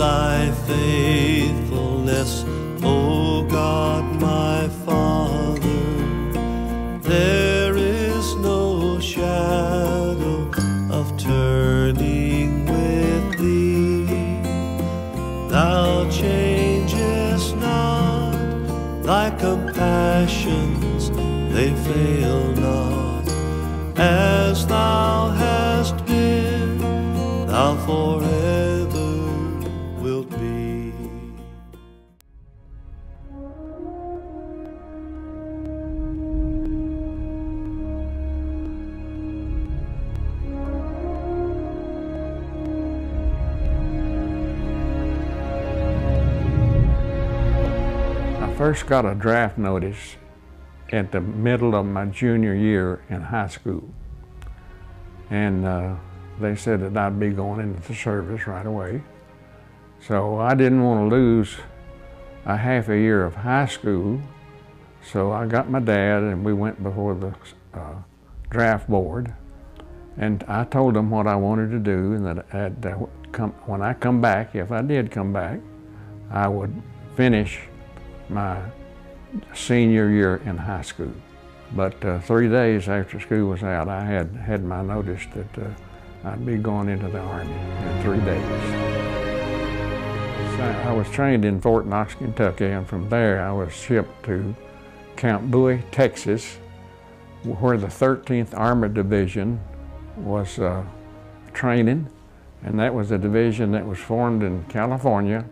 thy faithfulness, O God my Father. There is no shadow of turning with thee. Thou changest not, thy compassions, they fail not. As thou hast been, thou forever wilt be. I first got a draft notice at the middle of my junior year in high school. And they said that I'd be going into the service right away. So I didn't want to lose a half a year of high school. So I got my dad and we went before the draft board. And I told them what I wanted to do, and that when I come back, if I did come back, I would finish my senior year in high school. But 3 days after school was out, I had my notice that I'd be going into the Army in 3 days. So I was trained in Fort Knox, Kentucky, and from there I was shipped to Camp Bowie, Texas, where the 13th Armored Division was training, and that was a division that was formed in California,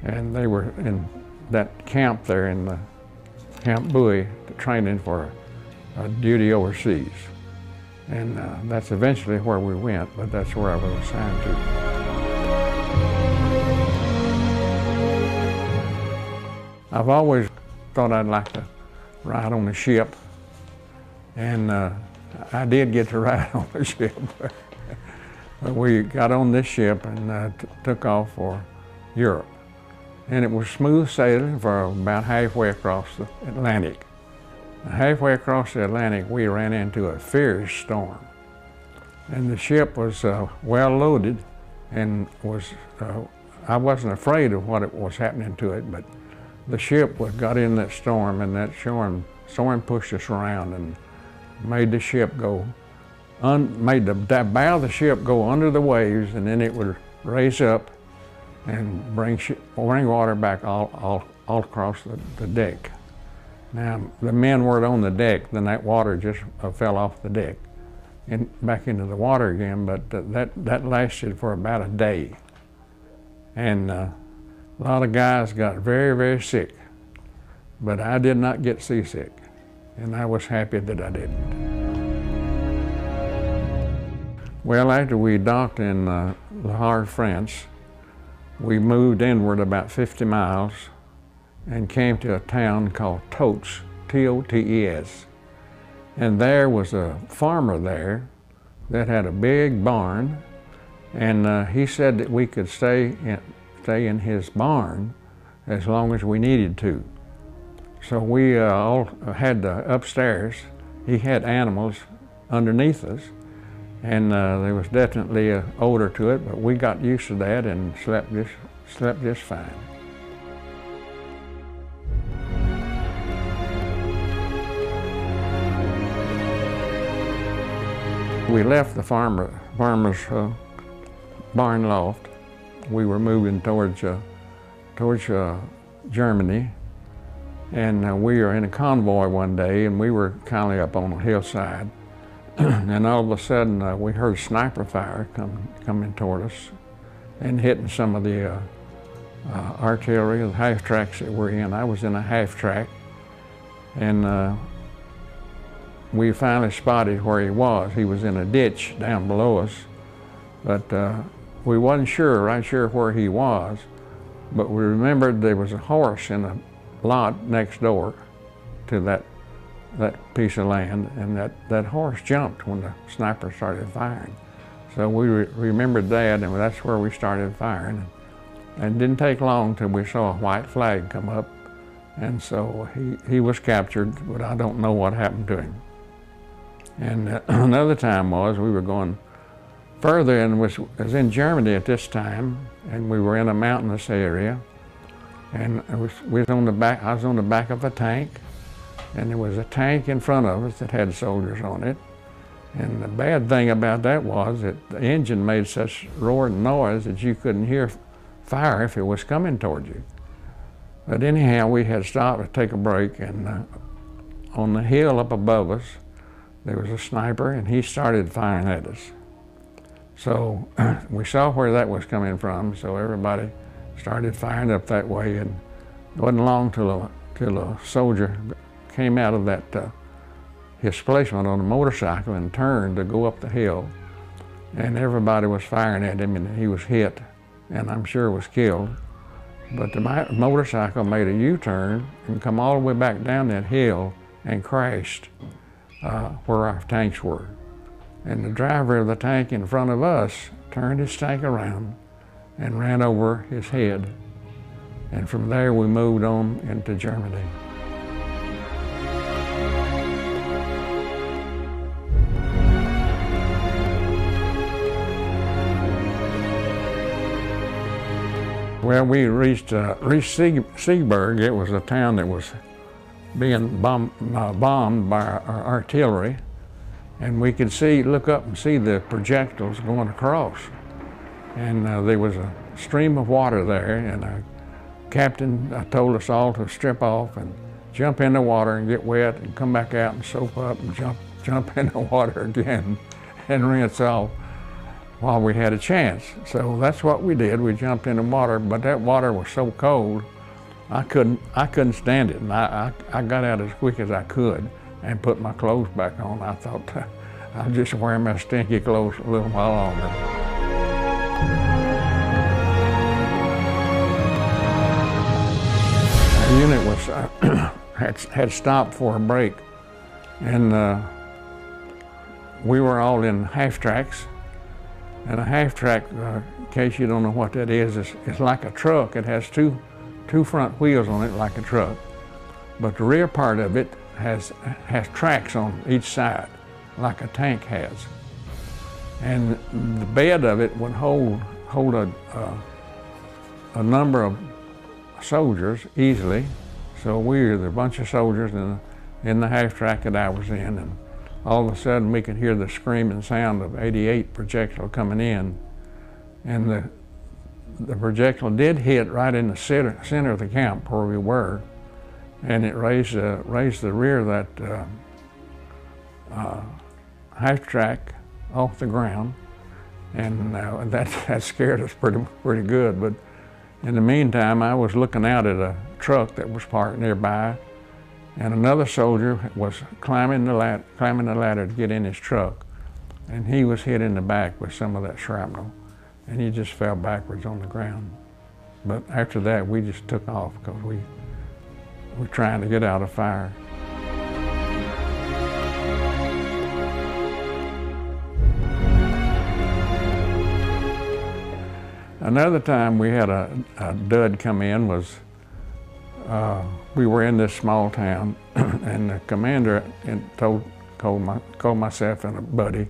and they were in that camp there in the Camp Bowie training for duty overseas. And that's eventually where we went, but that's where I was assigned to. I've always thought I'd like to ride on a ship, and I did get to ride on a ship. But we got on this ship and took off for Europe. And it was smooth sailing for about halfway across the Atlantic. Halfway across the Atlantic, we ran into a fierce storm. And the ship was well loaded and I wasn't afraid of what was happening to it, but the ship got in that storm, and that storm pushed us around and made the ship go, made the bow of the ship go under the waves, and then it would raise up and bring water back all across the deck. Now, the men weren't on the deck, then that water just fell off the deck and back into the water again, but that lasted for about a day. And a lot of guys got very, very sick, but I did not get seasick, and I was happy that I didn't. Well, after we docked in Le Havre, France, we moved inward about 50 miles and came to a town called Totes, T-O-T-E-S. And there was a farmer there that had a big barn, and he said that we could stay in his barn as long as we needed to. So we all had upstairs. He had animals underneath us, and there was definitely an odor to it, but we got used to that and slept just fine. We left the farmer's barn loft. We were moving towards Germany, and we were in a convoy one day, and we were kind of up on a hillside, and all of a sudden we heard sniper fire coming toward us and hitting some of the artillery, the half tracks that we're in. I was in a half track, and we finally spotted where he was. He was in a ditch down below us, but we wasn't right sure where he was, but we remembered there was a horse in a lot next door to that piece of land, and that horse jumped when the sniper started firing. So we remembered that, and that's where we started firing. And it didn't take long till we saw a white flag come up, and so he was captured, but I don't know what happened to him. And another time was we were going further and was in Germany at this time, and we were in a mountainous area, and I was on the back of a tank, and there was a tank in front of us that had soldiers on it. And the bad thing about that was that the engine made such roaring noise that you couldn't hear fire if it was coming toward you. But anyhow, we had stopped to take a break, and on the hill up above us, there was a sniper, and he started firing at us. So we saw where that was coming from, so everybody started firing up that way, and it wasn't long till a soldier came out of that his placement on a motorcycle and turned to go up the hill, and everybody was firing at him, and he was hit, and I'm sure was killed. But the motorcycle made a U-turn and come all the way back down that hill and crashed where our tanks were. And the driver of the tank in front of us turned his tank around and ran over his head. And from there we moved on into Germany. Well, we reached Seaburg. It was a town that was being bombed by our artillery, and we could look up and see the projectiles going across. And there was a stream of water there, and our captain told us all to strip off and jump in the water and get wet and come back out and soap up and jump in the water again and rinse off while we had a chance. So that's what we did. We jumped in the water, but that water was so cold, I couldn't stand it. And I got out as quick as I could and put my clothes back on. I thought I'll just wear my stinky clothes a little while longer. Our unit was had stopped for a break, and we were all in half tracks. And a half track, in case you don't know what that is like a truck. It has two front wheels on it like a truck, but the rear part of it has tracks on each side like a tank has. And the bed of it would hold a number of soldiers easily. So we were a bunch of soldiers in the half track that I was in, and all of a sudden we could hear the screaming sound of 88 projectile coming in, and the projectile did hit right in the center of the camp where we were, and it raised the rear of that half track off the ground, and that scared us pretty good. But in the meantime, I was looking out at a truck that was parked nearby, and another soldier was climbing the ladder to get in his truck, and he was hit in the back with some of that shrapnel, and he just fell backwards on the ground. But after that, we just took off because we were trying to get out of fire. Another time we had a dud come in was we were in this small town, and the commander called myself and a buddy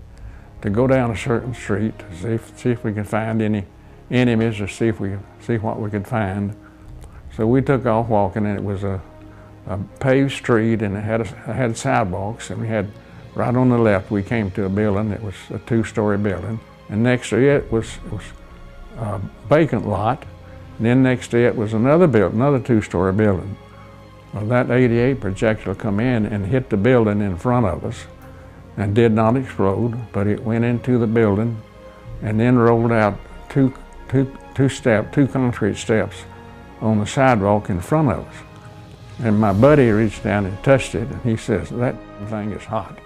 to go down a certain street to see if we could find any enemies, or see what we could find. So we took off walking, and it was a paved street, and it had sidewalks, and we had right on the left we came to a building. It was a 2-story building, and next to it was a vacant lot. And then next to it was another 2-story building. Well, that 88 projectile come in and hit the building in front of us and did not explode, but it went into the building and then rolled out two concrete steps on the sidewalk in front of us. And my buddy reached down and touched it, and he says, "That thing is hot."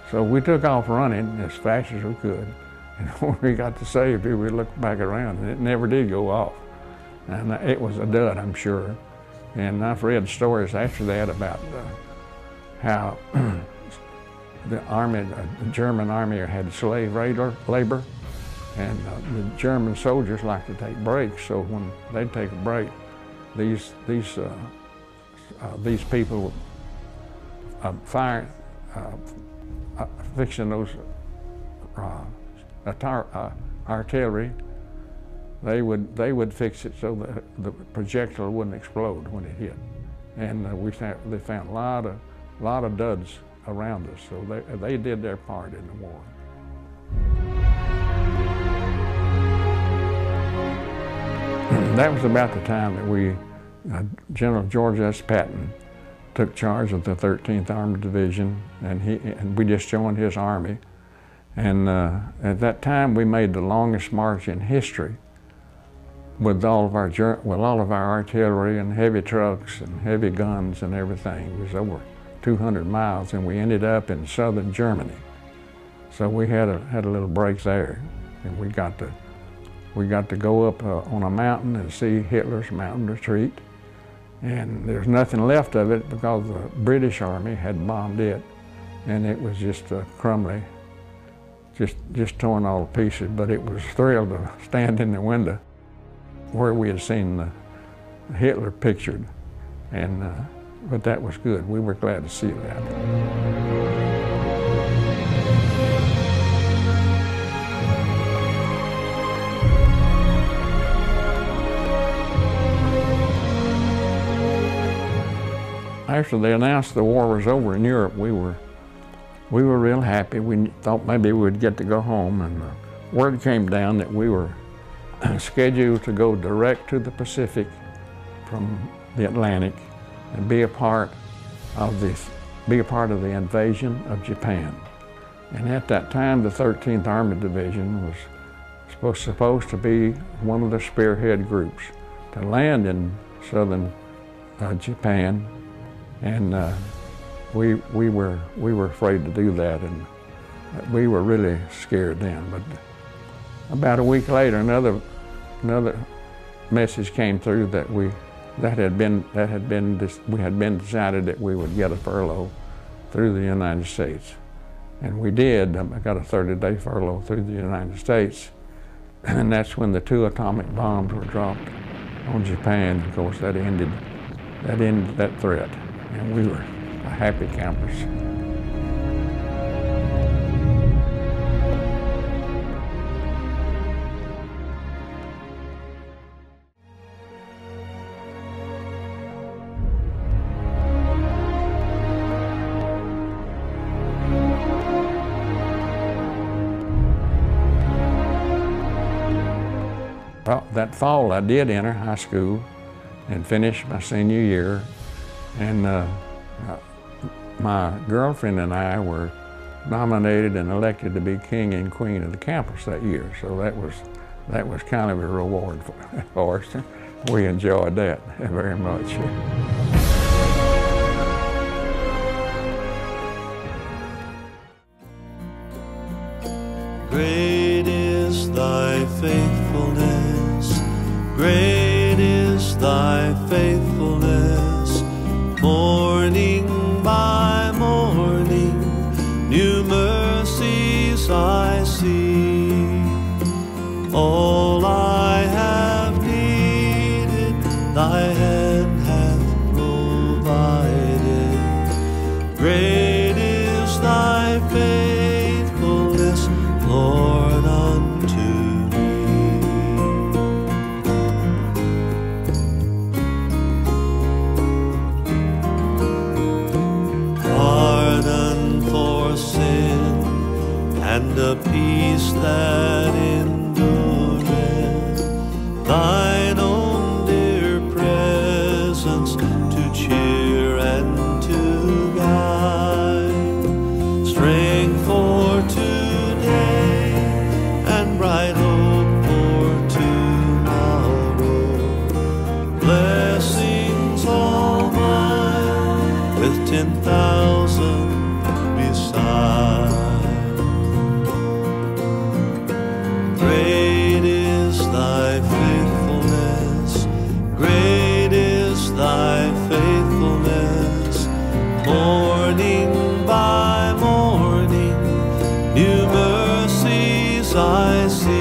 So we took off running as fast as we could. And when we got to safety, we looked back around, and it never did go off. And it was a dud, I'm sure. And I've read stories after that about how the German army had slave labor, and the German soldiers like to take breaks. So when they'd take a break, these people fixing those artillery, they would fix it so the projectile wouldn't explode when it hit. And they found a lot of duds around us, so they did their part in the war. That was about the time that General George S. Patton took charge of the 13th Armored Division, and we just joined his army. And at that time, we made the longest march in history with all of our artillery and heavy trucks and heavy guns and everything. It was over 200 miles, and we ended up in southern Germany. So we had a little break there, and we got to go up on a mountain and see Hitler's mountain retreat. And there's nothing left of it because the British Army had bombed it, and it was just crumbly, just torn all to pieces. But it was thrilled to stand in the window where we had seen Hitler pictured, and but that was good. We were glad to see that. After they announced the war was over in Europe, we were real happy. We thought maybe we would get to go home, and word came down that we were scheduled to go direct to the Pacific from the Atlantic and be a part of the invasion of Japan. And at that time, the 13th Armored Division was supposed to be one of the spearhead groups to land in southern Japan. And we were afraid to do that, and we were really scared then. But about a week later, another message came through that we had been decided that we would get a furlough through the United States, and we did. I got a 30-day furlough through the United States, and that's when the 2 atomic bombs were dropped on Japan. Of course, that ended that threat. And we were happy campers. Well, that fall I did enter high school and finish my senior year. And my girlfriend and I were nominated and elected to be king and queen of the campus that year. So that was kind of a reward for us. We enjoyed that very much. Great is thy faithfulness, great is thy faithfulness. Morning by morning, new mercies I see. All I have needed, thy hand hath provided. Great is thy faithfulness, Lord, unto me. Pardon for sin and a peace that endureth, thine own dear presence to cheer and to guide, strength for today and bright hope for tomorrow, blessings all mine with 10,000 beside. Great is thy faithfulness, great is thy faithfulness. Morning by morning, new mercies I see.